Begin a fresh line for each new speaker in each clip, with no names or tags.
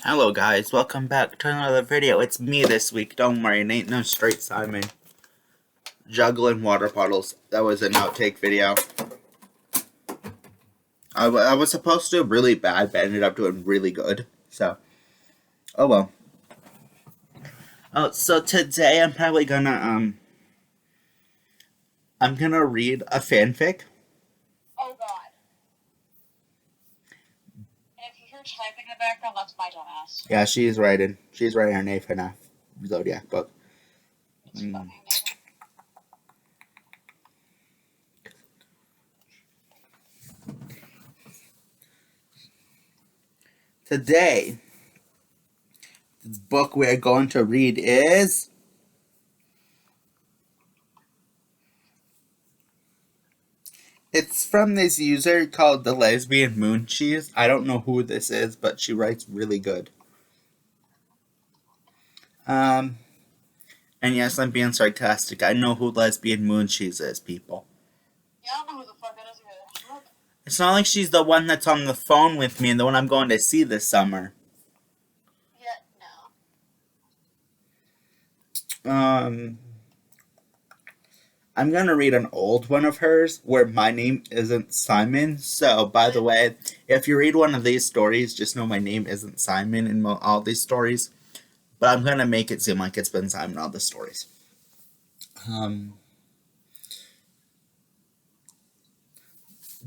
Hello guys, welcome back to another video. It's me this week, don't worry, it ain't no straight Simon. Juggling water puddles. That was an outtake video. I was supposed to do really bad, but ended up doing really good. So, oh well. Oh, so today I'm probably gonna, I'm gonna read a fanfic.
Oh god. And if you hear typing in the background, that's my dumbass.
Yeah, she's writing an AFNF Zodiac book.
It's fucking amazing.
Today, the book we're going to read is it's from this user called the Lesbian Moon Cheese. I don't know who this is, but she writes really good. And yes, I'm being sarcastic. I know who Lesbian Moon Cheese is, people.
Yeah, I don't know who the fuck that is either.
It's not like she's the one that's on the phone with me and the one I'm going to see this summer.
Yeah, no.
I'm gonna read an old one of hers where my name isn't Simon. So, by the way, if you read one of these stories, just know my name isn't Simon in all these stories. But I'm gonna make it seem like it's been Simon in all the stories.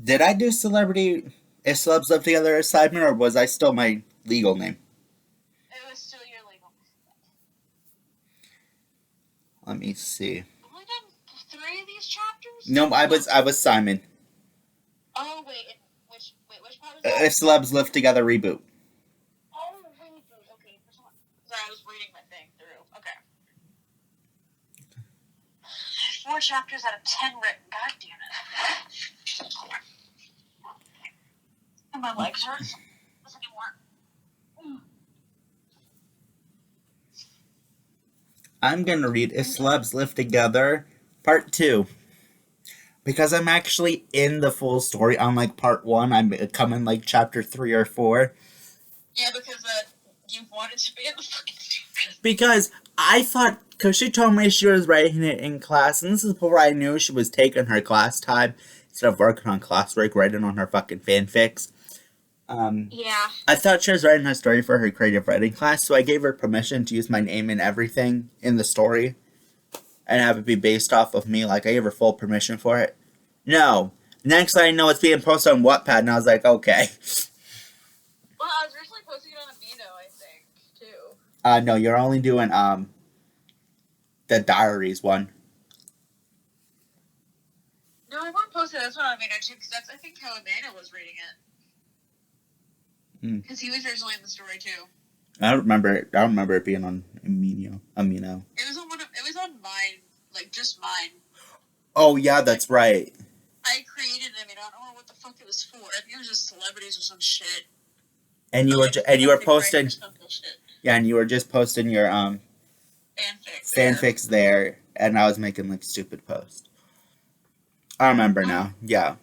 Did I do celebrity if celebs live together as Simon, or was I still my legal name?
It was still your legal.
Let me see.
I've only done 3 of these chapters?
No, I was Simon.
Oh, wait, which part was that?
If celebs live together, reboot.
Oh, reboot. Okay, first one. Sorry, I was reading my thing through. Okay. 4 chapters out of 10 written. God damn it. And my legs hurt. Doesn't anymore.
I'm gonna read If Celebs Live Together, Part 2. Because I'm actually in the full story, unlike Part 1, I'm coming like Chapter 3 or 4.
Yeah, because you wanted to be in the fucking stupid.
Because I thought, because she told me she was writing it in class, and this is before I knew she was taking her class time instead of working on classwork, writing on her fucking fanfics.
Yeah.
I thought she was writing her story for her creative writing class, so I gave her permission to use my name and everything in the story and have it be based off of me. Like, I gave her full permission for it. No. Next thing I know, it's being posted on Wattpad, and I was like, okay.
Well, I was originally posting it on Amino, I think, too.
No, you're only doing, the diaries one.
No, I won't post it. That's what on Amino, too, because that's, I think, how Amino was reading it. Because he was originally in the story, too.
I don't remember it being on Amino.
It was on mine, like, just mine.
Oh, yeah, that's right.
I created it, I mean, I don't know what the fuck it was for. I think it was just celebrities or some shit.
And you were posting, yeah, and you were just posting your, fanfics there, and I was making, like, stupid posts. I remember now, yeah.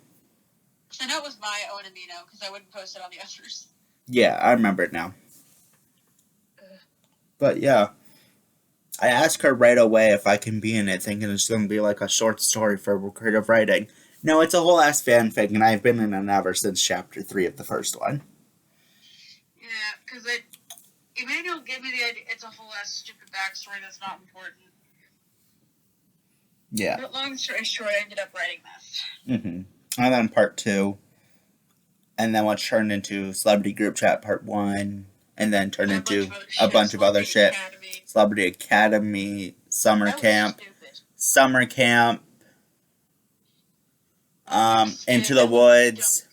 I know it was my own Amino, because I wouldn't post it on the others.
Yeah, I remember it now. But yeah, I asked her right away if I can be in it, thinking it's going to be like a short story for creative writing. No, it's a whole ass fanfic, and I've been in it ever since chapter 3 of the first one.
Yeah, because Emmanuel gave me the idea. It's a whole ass stupid backstory that's not important.
Yeah.
But long story short, I ended up writing this.
And then part 2, and then what turned into Celebrity Group Chat part 1, and then turned into a bunch of other shit. Celebrity Academy, Summer Camp, Into the Woods.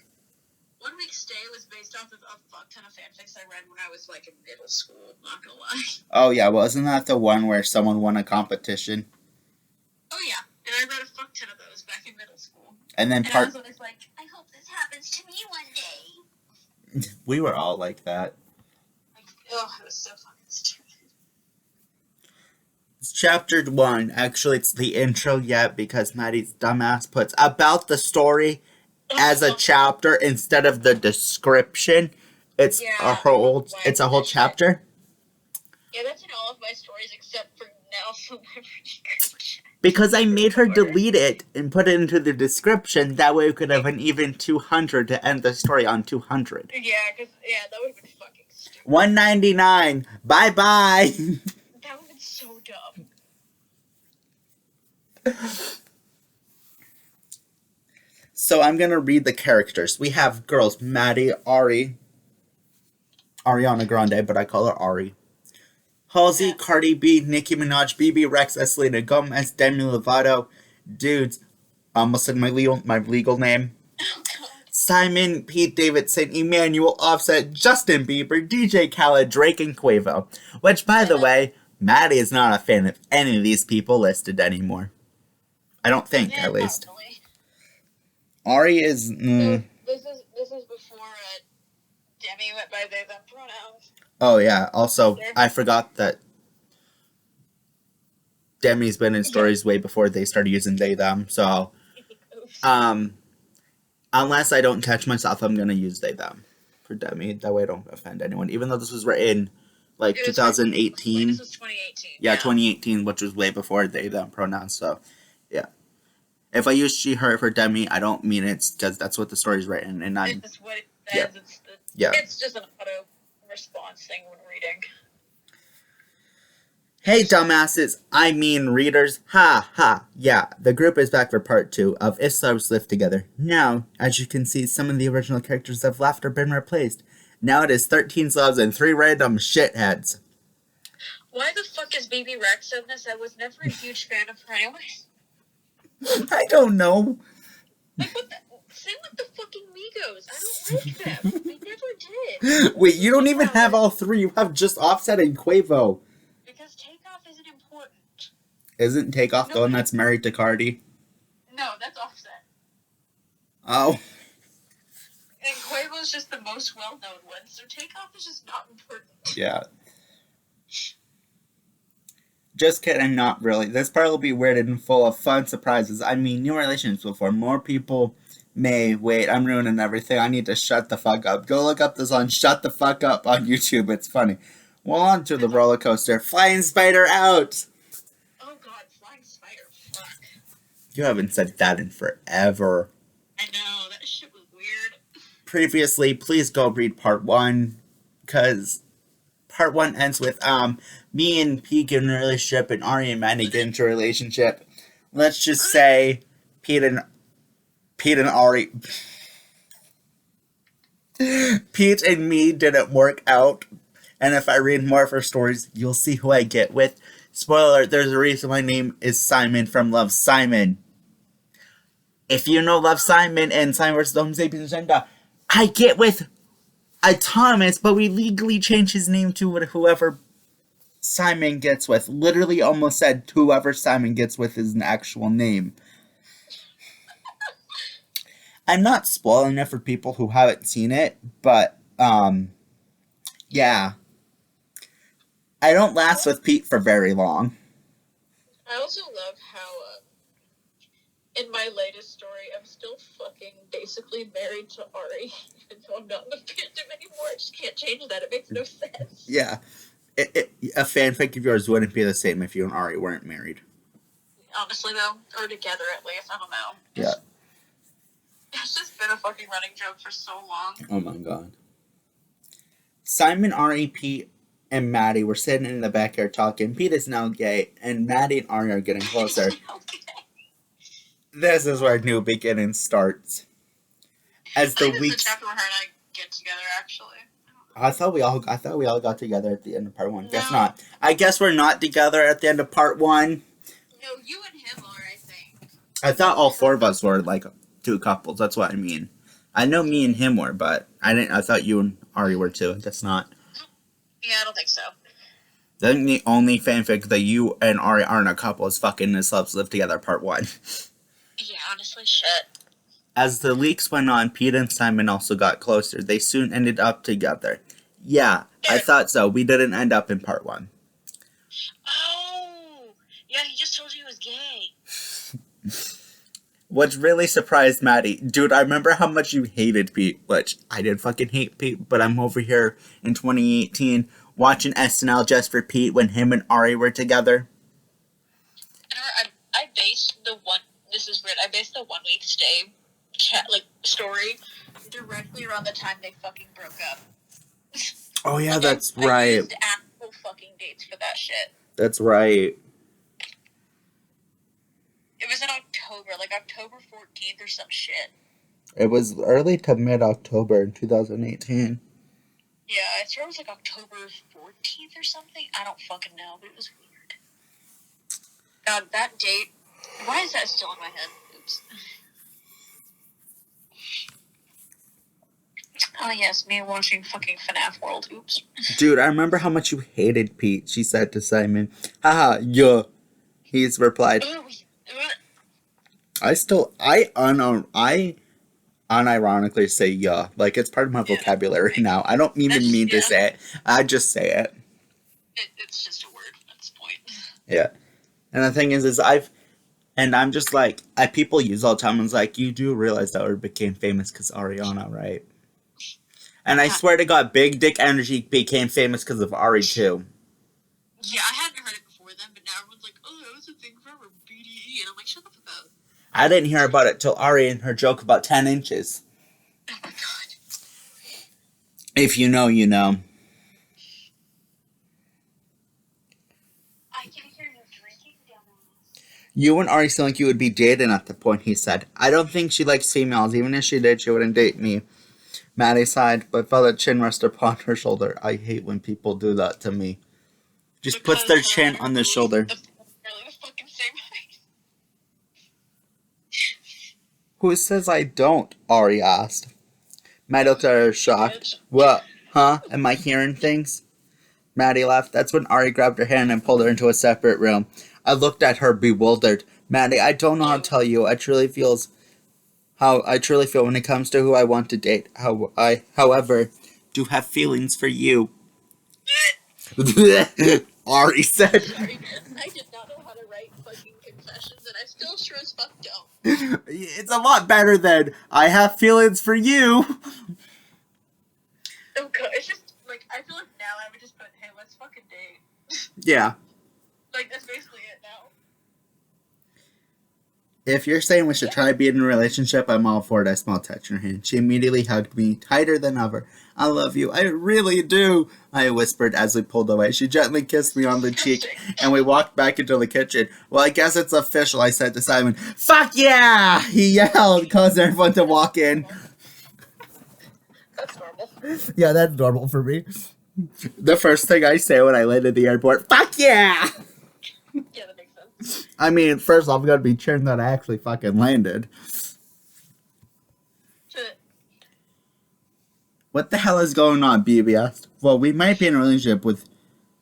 1 Week Stay was based off of a fuck ton of fanfics I read when I was like in middle school, not gonna lie.
Oh yeah, wasn't that the one where someone won a competition?
Oh yeah, and I read a fuck ton of those back in middle school.
And then
I was always like, I hope this happens to me one day.
We were all like that.
Like, oh, it was so fucking stupid.
It's chapter 1. Actually, it's the intro yet because Maddie's dumbass puts about the story as a chapter instead of the description. It's
Yeah,
it's a whole chapter.
Yeah, that's in all of my stories except for now Celebrity Crush.
Because I made her delete it and put it into the description. That way we could have an even 200 to end the story on 200.
Yeah, that would have been fucking stupid.
199. Bye bye.
That would have been so dumb.
So I'm gonna read the characters. We have girls: Maddie, Ari, Ariana Grande, but I call her Ari. Halsey,
Yeah.
Cardi B, Nicki Minaj, BB Rex, Selena Gomez, Demi Lovato. Dudes, almost said my legal name.
Oh, God.
Simon, Pete Davidson, Emmanuel, Offset, Justin Bieber, DJ Khaled, Drake, and Quavo. Which, by the way, Maddie is not a fan of any of these people listed anymore. I don't think, at least.
Not really.
Ari is.
So this is before Demi went by they them pronouns.
Oh yeah. Also, I forgot that Demi's been in stories way before they started using they them. So, unless I don't catch myself, I'm gonna use they them for Demi. That way, I don't offend anyone. Even though this was written like 2018.
This was 2018.
Yeah, 2018, which was way before they them pronouns. So, yeah. If I use she her for Demi, I don't mean it's because that's what the story's written, and I'm.
It's what it says.
Yeah.
It's just an auto response thing when reading.
Hey, dumbasses! I mean readers. Ha ha. Yeah, the group is back for part 2 of If Stars Live Together. Now, as you can see, some of the original characters have left or been replaced. Now it is 13 celebs and 3 random shitheads.
Why the fuck is BB Rex in this? I was never a huge fan of her anyways.
I don't know.
Like, same with the fucking Migos. I don't like them. I never did.
Wait, you don't even have all 3. You have just Offset and Quavo.
Because Takeoff isn't important.
Isn't Takeoff the one that's married to Cardi?
No, that's Offset.
Oh.
And Quavo's just the most well-known one, so Takeoff is just not important.
Yeah. Just kidding, not really. This part will be weird and full of fun surprises. I mean, new relationships before. More people may. Wait, I'm ruining everything. I need to shut the fuck up. Go look up this on Shut the Fuck Up on YouTube. It's funny. Well, on to the roller coaster. Flying Spider out!
Oh god, Flying Spider, fuck.
You haven't said that in forever.
I know, that shit was weird.
Previously, please go read part 1, because part 1 ends with me and Pete get in a relationship and Ari and Maddie get into a relationship. Let's just say Pete and Ari Pete and me didn't work out, and if I read more of her stories, you'll see who I get with. Spoiler alert, there's a reason my name is Simon from Love, Simon. If you know Love, Simon and Simon vs. the Homo Sapiens Agenda, I get with Thomas, but we legally changed his name to whoever Simon gets with. Literally almost said whoever Simon gets with is an actual name. I'm not spoiling it for people who haven't seen it, but, yeah. I don't last with Pete for very long.
I also love how, in my latest story, I'm still fucking basically married to Ari, even though I'm not in the fandom anymore. I just can't change that. It makes no sense.
Yeah. A fanfic of yours wouldn't be the same if you and Ari weren't married.
Honestly, though. Or together, at least. I don't know.
Yeah.
It's just been a fucking running joke for so long.
Oh my god. Simon, Ari, Pete, and Maddie were sitting in the backyard talking. Pete is now gay, and Maddie and Ari are getting closer.
Okay.
This is where new beginning starts. As the weeks.
This is the chapter where her and I get together, actually.
I thought we all got together at the end of part 1.
No.
Guess not. I guess we're not together at the end of part 1.
No, you and him are, I think.
I thought all 4 of us were like 2 couples. That's what I mean. I know me and him were, but I thought you and Ari were too. That's not.
Yeah, I don't think so.
I think the only fanfic that you and Ari aren't a couple is fucking The Celebs Live Together part 1.
Yeah, honestly, shit.
As the leaks went on, Pete and Simon also got closer. They soon ended up together. Yeah, I thought so. We didn't end up in part 1.
Oh! Yeah, he just told you he was gay.
Which really surprised Maddie. Dude, I remember how much you hated Pete, which I did fucking hate Pete, but I'm over here in 2018 watching SNL just for Pete when him and Ari were together.
I based the one. This is weird. I based the 1 week stay story directly around the time they fucking broke up.
Oh yeah, that's right. I
used actual fucking dates for that shit.
That's right.
It was in October, like October 14th or some shit.
It was early to mid-October in 2018.
Yeah, I swear it was like October 14th or something. I don't fucking know, but it was weird. God, that date. Why is that still in my head? Oops. Oh yes, me watching fucking FNAF World. Oops.
Dude, I remember how much you hated Pete, she said to Simon. Haha, yeah. He's replied. I unironically say yeah. Like, it's part of my vocabulary now. I don't even mean to say it. I just say it.
It's just a word. That's the point.
Yeah. And the thing is I'm just like, people use all the time, and it's like, you do realize that we became famous because Ariana, right? And I swear to God, Big Dick Energy became famous because of Ari, too.
Yeah, I hadn't heard it before then, but now everyone's like, oh, that was a thing forever, BDE, and I'm like, shut the fuck up.
I didn't hear about it till Ari and her joke about 10 inches.
Oh my God.
If you know, you know.
I can hear you drinking down there.
You and Ari seem like you would be dating at the point, he said. I don't think she likes females. Even if she did, she wouldn't date me. Maddie sighed, but felt a chin rest upon her shoulder. I hate when people do that to me. Just puts their chin on their shoulder.
The fucking same height.
Who says I don't? Ari asked. Maddie looked at her shocked. What? Huh? Am I hearing things? Maddie laughed. That's when Ari grabbed her hand and pulled her into a separate room. I looked at her bewildered. Maddie, I don't know how to tell you. I truly feel when it comes to who I want to date. However, do have feelings for you. Ari said.
Sorry, I did not know how to write fucking confessions, and I still sure as fuck don't.
It's a lot better than I have feelings for you.
Oh God, it's just like I feel like now I would just put, hey, let's fucking date.
Yeah.
Like that's basically it now.
If you're saying we should try being in a relationship, I'm all for it. I smell a touch in her hand. She immediately hugged me, tighter than ever. I love you. I really do, I whispered as we pulled away. She gently kissed me on the cheek, and we walked back into the kitchen. Well, I guess it's official, I said to Simon. Fuck yeah! He yelled, causing everyone to walk in.
That's normal.
Yeah, that's normal for me. The first thing I say when I land at the airport, fuck yeah!
Yeah, that makes sense.
I mean, first off, I'm gonna be cheering that I actually fucking landed. What the hell is going on, BB asked. Well, we might be in a relationship with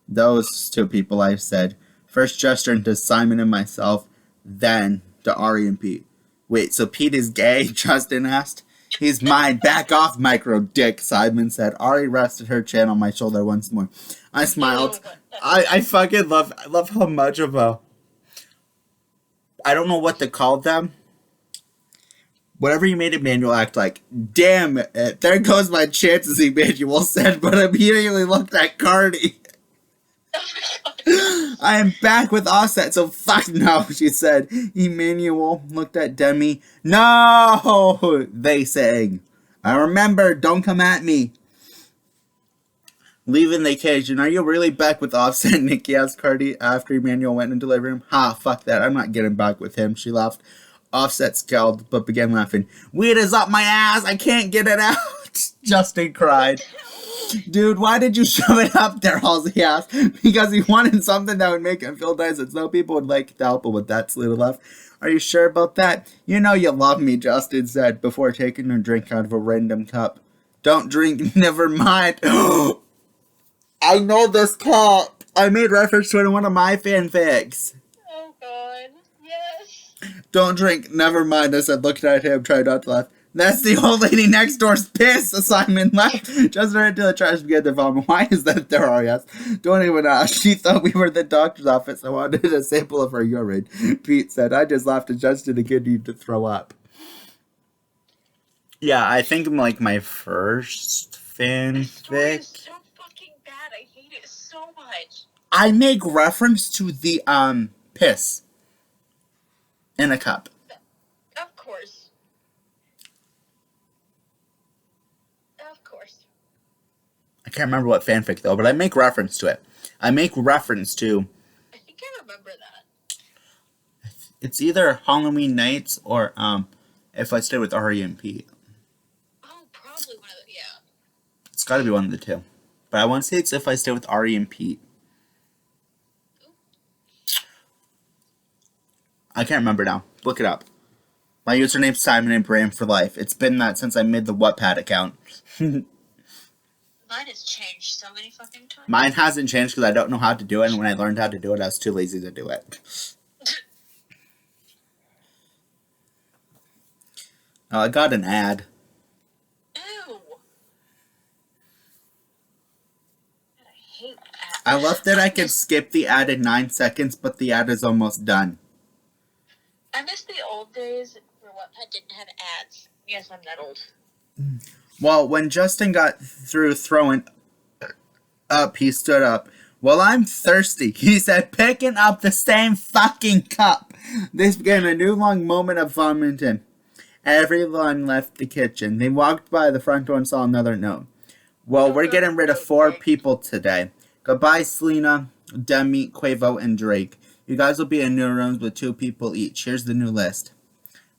those two people, I said. First gesturing to Simon and myself, then to Ari and Pete. Wait, so Pete is gay? Justin asked. He's mine. Back off, micro dick, Simon said. Ari rested her chin on my shoulder once more. I smiled. I fucking love how much of a... I don't know what to call them. Whatever you made Emmanuel act like, damn it, there goes my chances, Emmanuel said, but immediately looked at Cardi. I am back with Offset, so fuck no, she said. Emmanuel looked at Demi. No, they sang. I remember, don't come at me. Leaving the occasion, are you really back with Offset? Nikki asked Cardi after Emmanuel went into the living room. Ha, fuck that, I'm not getting back with him, she laughed. Offset scowled, but began laughing. Weed is up my ass, I can't get it out. Justin cried. Dude, why did you shove it up there, Halsey asked. Because he wanted something that would make him feel nice, and so people would like to help him with that slit of left. Are you sure about that? You know you love me, Justin said, before taking a drink out of a random cup. Don't drink, never mind. I know this cup. I made reference to it in one of my fanfics.
Oh God, yes.
Don't drink, never mind, I said, looking at him, trying not to laugh. That's the old lady next door's piss. Simon left. Just ran to the trash began to vomit. Why is that there, Arias? Don't even ask. She thought we were the doctor's office. I wanted a sample of her urine. Pete said. I just laughed and just didn't get you to throw up. Yeah, I think like my first
This story is
fanfic.
so fucking bad. I hate it so much.
I make reference to the piss in a cup.
Of course. Of course.
I can't remember what fanfic though, but I make reference to it. I make reference to.
I think I remember that.
It's either Halloween Nights or If I Stay with Ari and Pete.
Oh, probably one of the, yeah.
It's got to be one of the two. But I want to say it's If I Stay with Ari and Pete. I can't remember now. Look it up. My username's Simon and Bram for life. It's been that since I made the Wattpad account.
Mine has changed so many fucking times.
Mine hasn't changed because I don't know how to do it, and when I learned how to do it, I was too lazy to do it. Oh, I got an ad.
Ew. God, I hate ads.
I love that I can skip the ad in 9 seconds, but the ad is almost done.
I miss the old days where Wattpad didn't have ads. Yes, I'm that old.
Well, when Justin got through throwing up, he stood up. Well, I'm thirsty, he said, picking up the same fucking cup. This became a new long moment of vomiting. Everyone left the kitchen. They walked by the front door and saw another note. Well, we're getting rid of 4 people today. Goodbye, Selena, Demi, Quavo, and Drake. You guys will be in new rooms with 2 people each. Here's the new list.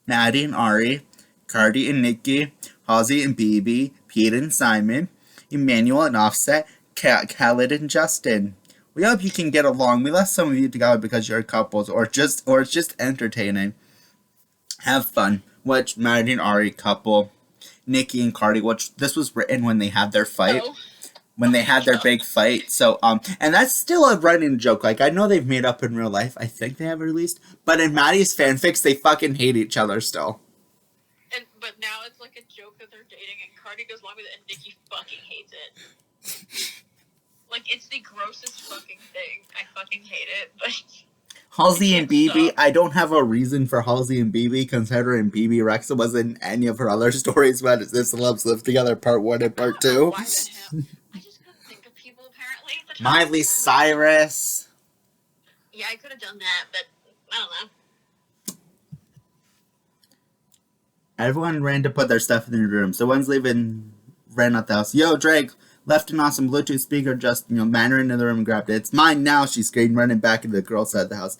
Maddie and Ari, Cardi and Nikki, Halsey and BB, Pete and Simon, Emmanuel and Offset, Khaled and Justin. We hope you can get along. We left some of you together because you're couples or it's just entertaining. Have fun. Which Maddie and Ari couple, Nikki and Cardi, which this was written when they had their fight.
Oh.
When they had their big fight. So, and that's still a running joke. Like, I know they've made up in real life. I think they have released. But in Maddie's fanfics, they fucking hate each other still.
But now it's like a joke that they're dating, and Cardi goes along with it, and Nikki fucking hates it. Like, it's the grossest fucking thing. I fucking hate it, but...
Halsey and BB,
Stop.
I don't have a reason for Halsey and BB, considering BB Rexa was in any of her other stories, but it's This Loves Live Together Part 1 and Part 2.
Why the hell? I just couldn't think of people, apparently, at the time.
Miley Cyrus.
Yeah, I could have done that, but I don't know.
Everyone ran to put their stuff in their rooms. The ones leaving ran out the house. Yo, Drake, left an awesome Bluetooth speaker, just, ran into the room and grabbed it. It's mine now, she screamed, running back into the girl's side of the house.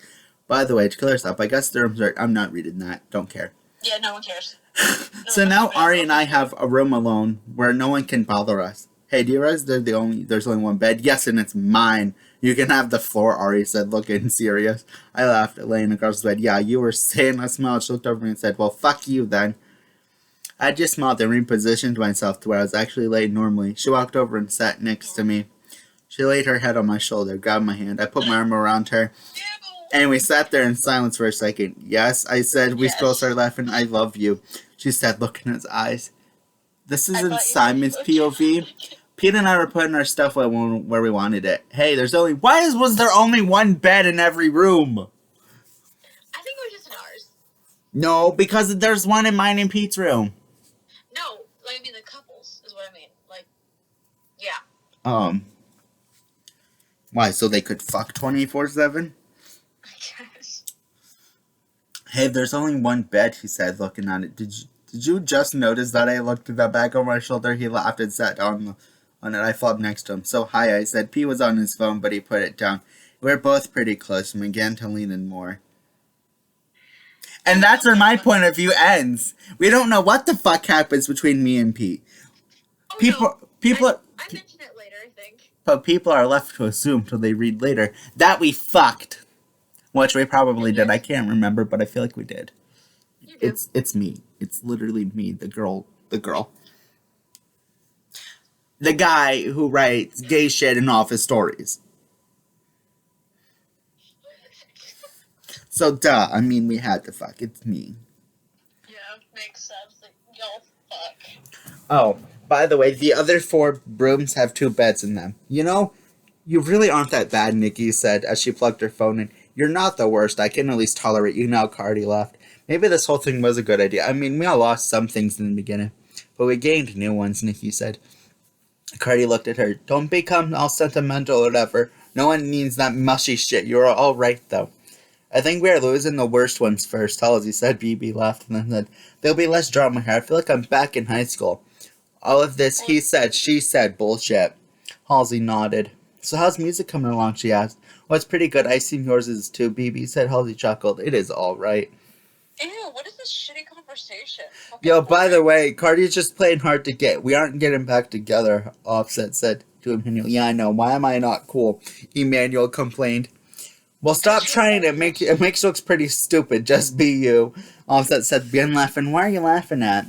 By the way, to kill herself, I guess the rooms are... I'm not reading that. Don't care.
Yeah, no one cares.
So now Ari and I have a room alone where no one can bother us. Hey, do you realize there's only one bed? Yes, and it's mine. You can have the floor, Ari said, looking serious. I laughed, laying across the bed. Yeah, you were saying I smiled. She looked over me and said, well, fuck you then. I just smiled and repositioned myself to where I was actually laid normally. She walked over and sat next to me. She laid her head on my shoulder, grabbed my hand. I put my arm around her, and we sat there in silence for a second. Yes, I said. We both started laughing. I love you, she said, looking in his eyes. This isn't Simon's POV. Pete and I were putting our stuff where we wanted it. Hey, was there only one bed in every room?
I think it was just in ours.
No, because there's one in mine and Pete's room.
No, like, I mean the couples is what I mean. Like, yeah.
Why, so they could fuck 24/7?
I guess.
Hey, there's only one bed, he said, looking at it. Did you just notice that I looked at the back over my shoulder? He laughed and sat down on it. I flopped next to him. So, hi, I said. P was on his phone, but he put it down. We were both pretty close and began to lean in more. And that's where my point of view ends. We don't know what the fuck happens between me and Pete.
Oh,
People,
I mentioned it later, I think.
But people are left to assume till they read later that we fucked. Which we probably did. I can't remember, but I feel like we did.
You do.
It's me. It's literally me, the girl. The guy who writes gay shit in all of his stories. So, duh. I mean, we had to fuck. It's me.
Yeah, makes sense. Y'all
Oh, by the way, the other 4 rooms have 2 beds in them. You know, you really aren't that bad, Nikki said as she plugged her phone in. You're not the worst. I can at least tolerate you now, Cardi laughed. Maybe this whole thing was a good idea. I mean, we all lost some things in the beginning, but we gained new ones, Nikki said. Cardi looked at her. Don't become all sentimental or whatever. No one needs that mushy shit. You're all right, though. I think we are losing the worst ones first, Halsey said. BB laughed and then said, there'll be less drama here. I feel like I'm back in high school. All of this he said, she said bullshit. Halsey nodded. So how's music coming along, she asked. Well, it's pretty good. I assume yours is too, BB said. Halsey chuckled. It is all right.
Ew, what is this shitty conversation?
Yo, by the way, Cardi's just playing hard to get. We aren't getting back together, Offset said to Emmanuel. Yeah, I know. Why am I not cool? Emmanuel complained. Well, stop trying to make it. It makes you look pretty stupid. Just be you. Offset said, begin laughing. Why are you laughing at?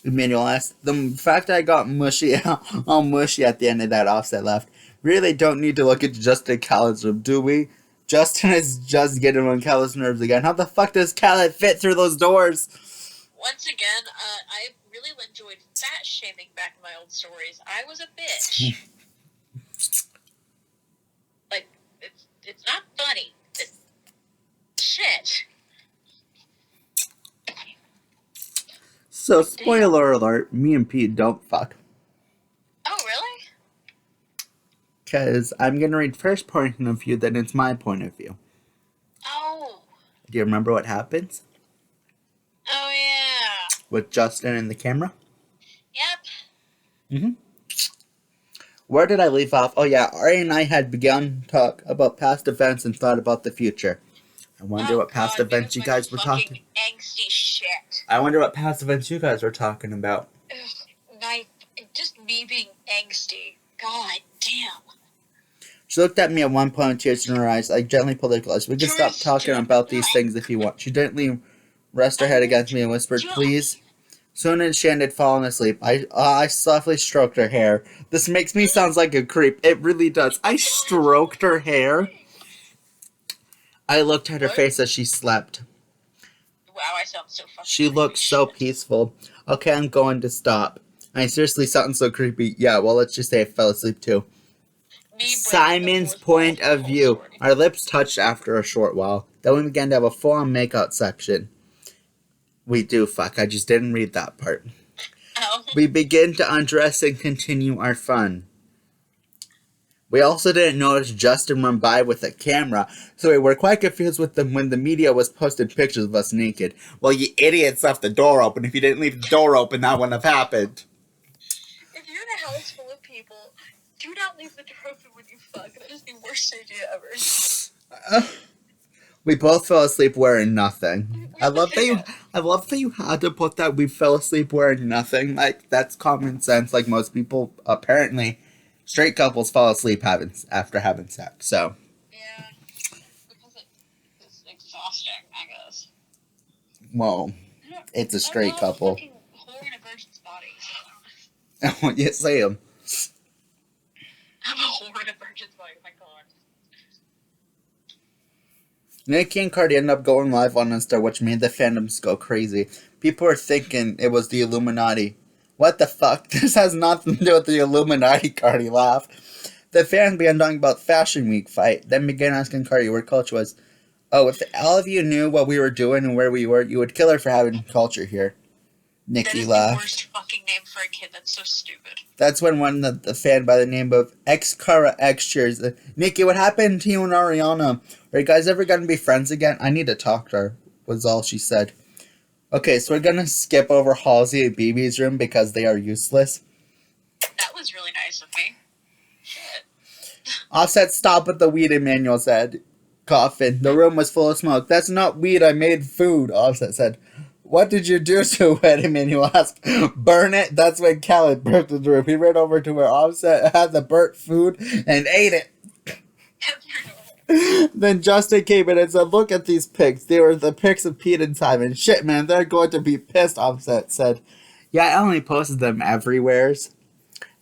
Emmanuel asked. The fact I got mushy, all mushy at the end of that, Offset laughed. Really don't need to look at Justin Khaled's room, do we? Justin is just getting on Khaled's nerves again. How the fuck does Khaled fit through those doors?
Once again, I really enjoyed fat shaming back in my old stories. I was a bitch. Like, it's not funny. It's shit.
So, spoiler alert, me and Pete don't fuck.
Oh, really?
Because I'm going to read first point of view, then it's my point of view.
Oh.
Do you remember what happens?
Oh, yeah.
With Justin and the camera?
Yep.
Mm-hmm. Where did I leave off? Oh, yeah, Ari and I had begun to talk about past events and thought about the future. I wonder what past events you guys were talking...
angsty shit.
I wonder what past events you guys were talking about.
Ugh, just me being angsty. God damn.
She looked at me at one point with tears in her eyes. I gently pulled her close. We can stop talking about these things if you want. She gently rested her head against me and whispered, please. Soon as she ended falling asleep, I softly stroked her hair. This makes me sound like a creep. It really does. I stroked her hair. I looked at her face as she slept.
Wow, I sound so fucking
She looked so peaceful. Okay, I'm going to stop. I seriously sound so creepy. Yeah, well, let's just say I fell asleep too. Simon's point of view. Our lips touched after a short while. Then we began to have a full-on makeout section. We do fuck. I just didn't read that part.
Oh.
We begin to undress and continue our fun. We also didn't notice Justin run by with a camera, so we were quite confused with them when the media was posting pictures of us naked. Well, you idiots left the door open. If you didn't leave the door open, that wouldn't have happened.
If you're in a house full of people, do not leave the door open when you fuck. That is the worst idea ever.
We both fell asleep wearing nothing. I love that you had to put that we fell asleep wearing nothing. Like, that's common sense. Like, most people, apparently, straight couples fall asleep after having sex, so.
Yeah, because it's exhausting, I guess.
Well, it's a straight couple.
I'm a whore in a virgin's body.
So. Yes, I am.
I'm a whore in a virgin's body, oh my god.
Nikki and Cardi ended up going live on Insta, which made the fandoms go crazy. People were thinking it was the Illuminati. What the fuck? This has nothing to do with the Illuminati, Cardi laughed. The fans began talking about Fashion Week fight, then began asking Cardi where culture was. Oh, if all of you knew what we were doing and where we were, you would kill her for having culture here. Nikki laughed.
That is the worst fucking name for a kid. That's so stupid.
That's when the fan by the name of Xcara X cheers. Nikki, what happened to you and Ariana? Are you guys ever going to be friends again? I need to talk to her, was all she said. Okay, so we're going to skip over Halsey and BB's room because they are useless.
That was really nice of me. Shit.
Offset, stop with the weed, Emmanuel said. Coughing. The room was full of smoke. That's not weed, I made food, Offset said. What did you do to it? Emmanuel asked. Burn it? That's when Khaled burnt the room. He ran over to where Offset had the burnt food and ate it. Then Justin came in and said, look at these pics. They were the pics of Pete and Simon. Shit, man, they're going to be pissed, Offset said. Yeah, I only posted them everywheres.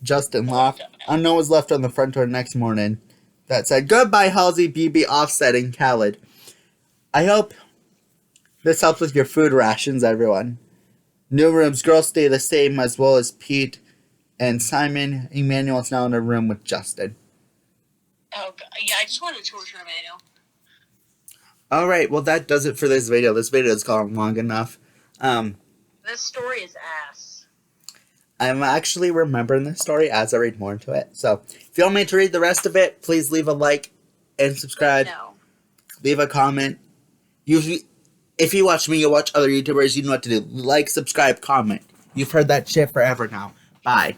Justin laughed. Unknown was left on the front door next morning. That said, goodbye, Halsey, BB, Offset, and Khaled. I hope this helps with your food rations, everyone. New rooms, girls stay the same, as well as Pete and Simon. Emmanuel's now in a room with Justin.
Oh, God. Yeah, I just wanted to torture Emmanuel.
Alright, well that does it for this video. This video is gone long enough.
This story is ass.
I'm actually remembering this story as I read more into it. So, if you want me to read the rest of it, please leave a like and subscribe.
No.
Leave a comment. If you watch me, you'll watch other YouTubers. You know what to do. Like, subscribe, comment. You've heard that shit forever now. Bye.